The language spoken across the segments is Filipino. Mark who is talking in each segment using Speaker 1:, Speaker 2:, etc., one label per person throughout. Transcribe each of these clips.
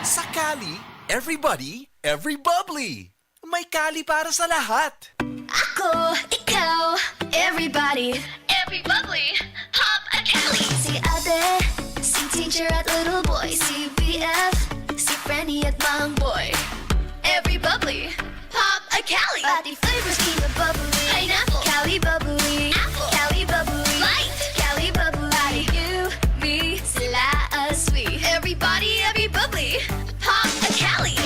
Speaker 1: Sa Cali, everybody, every bubbly. May Cali para sa lahat.
Speaker 2: Ako, ikaw, everybody, every bubbly, hop a Cali. Si ate, si teacher at little boy, si BF, si Frenny at Mang Boy. Every bubbly, pop a Cali. Pati flavors, Kiva bubbly, pineapple, Cali bubbly, apple, Cali bubbly, light, Cali bubbly. Pati you, me, sila sweet. Everybody, every bubbly, pop a Cali.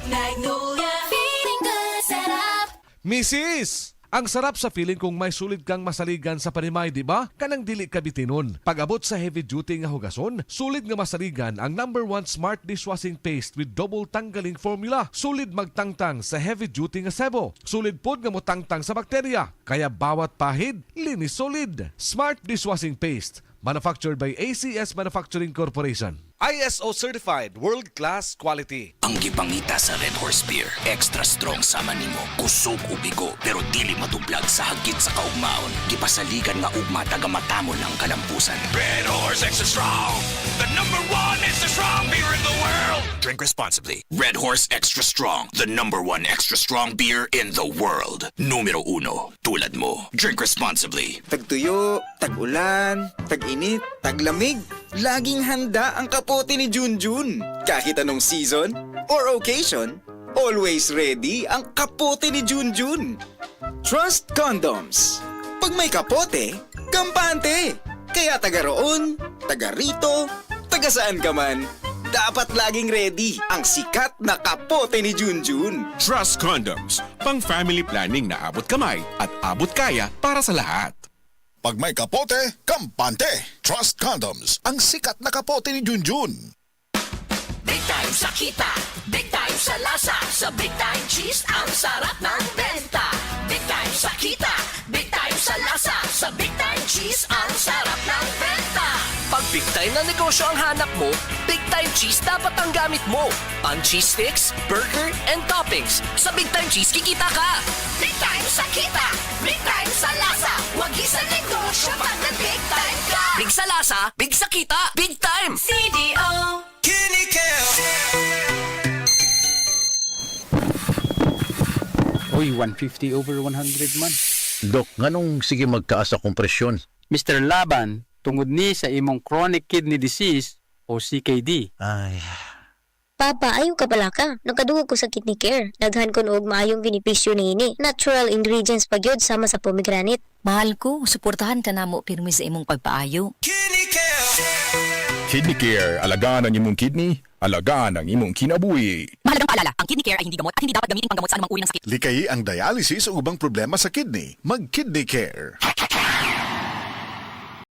Speaker 2: Magnolia, feeling good, set up.
Speaker 3: Mrs. Ang sarap sa feeling kung may sulit kang masaligan sa panimay, di ba? Kanang dili ka bitinon. Pag-abot sa heavy duty nga hugason, sulit nga masaligan ang #1 smart dishwashing paste with double tanggaling formula. Sulit magtangtang sa heavy duty nga sebo. Sulit pod nga motangtang sa bakterya. Kaya bawat pahid, linis solid. Smart dishwashing paste. Manufactured by ACS Manufacturing Corporation.
Speaker 1: ISO certified, world-class quality.
Speaker 4: Ang gipangita sa Red Horse Beer, extra strong sa manimo, kusog ubigo, pero dili matublag sa hagit sa kaugmaon. Gipasaligan nga ugma taga matamon ang kalampusan. Red Horse Extra Strong, the #1 extra strong beer in the world. Drink responsibly. Red Horse Extra Strong, the #1 extra strong beer in the world. Numero 1, tulad mo. Drink responsibly.
Speaker 5: Tagtuyo, tag-ulan, tag-init, taglamig. Laging handa ang kapote ni Junjun. Kahit anong season or occasion, always ready ang kapote ni Junjun. Trust Condoms. Pag may kapote, kampante. Kaya taga roon, taga rito, taga saan ka man, dapat laging ready ang sikat na kapote ni Junjun.
Speaker 6: Trust Condoms, pang family planning na abot kamay at abot kaya para sa lahat.
Speaker 7: Pag may kapote, kampante. Trust Condoms, ang sikat na kapote ni Junjun.
Speaker 8: Big time sa kita, big time sa lasa, sa Big Time Cheese ang sarap ng benta. Big time sa kita, big time sa lasa, sa Big Time Cheese ang sarap ng benta.
Speaker 9: Pag big time na negosyo ang hanap mo, Big Time Cheese dapat ang gamit mo. Ang cheese sticks, burger, and toppings. Sa Big Time Cheese, kikita ka.
Speaker 8: Big time sa kita, big time sa lasa, wag sa negosyo pag nag-big time ka.
Speaker 9: Big sa lasa, big sa kita, big time!
Speaker 2: CDO.
Speaker 10: Uy, 150 over 100 man.
Speaker 11: Dok, nganong sige magtaas akong presyon?
Speaker 10: Mr. Laban, tungod ni sa imong chronic kidney disease o CKD.
Speaker 11: Ay,
Speaker 12: Papa, ayaw ka pala ka. Nagkadungog ko sa kidney care. Daghan ko noog maayong benepisyo niini. Natural ingredients pa gyud sama sa pomegranate.
Speaker 13: Mahal ko, suportahan ka namo pirmi sa imong pagpaayo.
Speaker 7: Kidney Care, alagaan ang imong kidney, alagaan ang imong kinabuhi.
Speaker 13: Mahalagang paalala, ang kidney care ay hindi gamot at hindi dapat gamitin panggamot sa anumang uri ng sakit.
Speaker 7: Likayi ang dialysis o ubang problema sa kidney. Mag-Kidney Care.